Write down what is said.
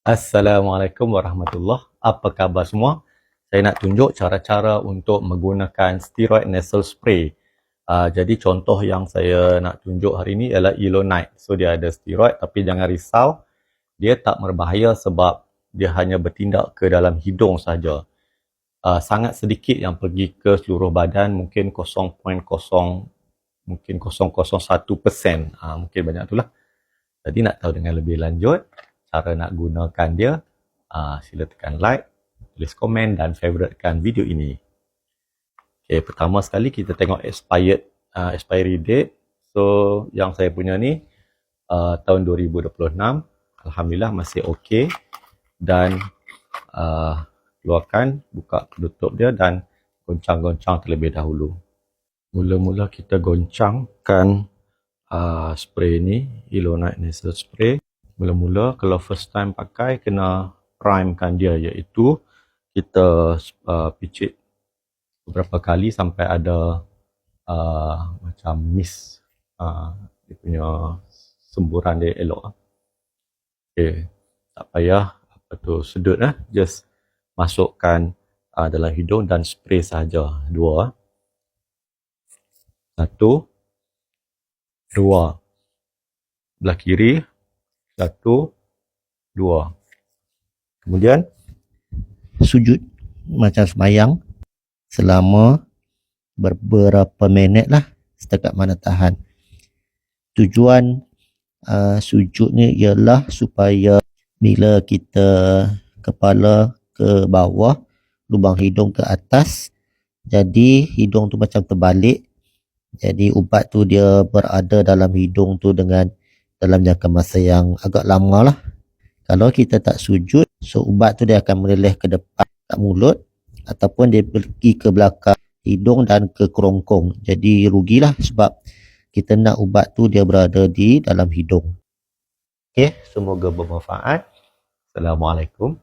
Assalamualaikum warahmatullahi. Apa khabar semua? Saya nak tunjuk cara-cara untuk menggunakan steroid nasal spray. Jadi contoh yang saya nak tunjuk hari ini ialah Elonite. So dia ada steroid, tapi jangan risau, dia tak berbahaya sebab dia hanya bertindak ke dalam hidung saja. Sangat sedikit yang pergi ke seluruh badan, mungkin 0.0 mungkin 0.01%. Mungkin banyak itulah. Jadi nak tahu dengan lebih lanjut cara nak gunakan dia, sila tekan like, tulis komen dan favouritekan video ini. Okay, pertama sekali kita tengok expiry date. So yang saya punya ni tahun 2026. Alhamdulillah masih okey. Dan keluarkan, buka tutup dia dan goncang-goncang terlebih dahulu. Mula-mula kita goncangkan spray ni, Elonite nasal spray. Mula-mula kalau first time pakai, kena primekan dia, iaitu kita picit beberapa kali sampai ada macam mist, dia punya semburan dia elok. Okay, tak payah sedut, just masukkan dalam hidung dan spray saja. 2, 1, 2, belah kiri, 1, 2. Kemudian sujud macam sembahyang selama beberapa minit lah, setakat mana tahan. Tujuan sujud ni ialah supaya bila kita kepala ke bawah, lubang hidung ke atas, jadi hidung tu macam terbalik. Jadi ubat tu dia berada dalam hidung tu dalam jangka masa yang agak lama lah. Kalau kita tak sujud, so ubat tu dia akan meleleh ke depan kat mulut ataupun dia pergi ke belakang hidung dan ke kerongkong. Jadi rugilah sebab kita nak ubat tu dia berada di dalam hidung. Okay, semoga bermanfaat. Assalamualaikum.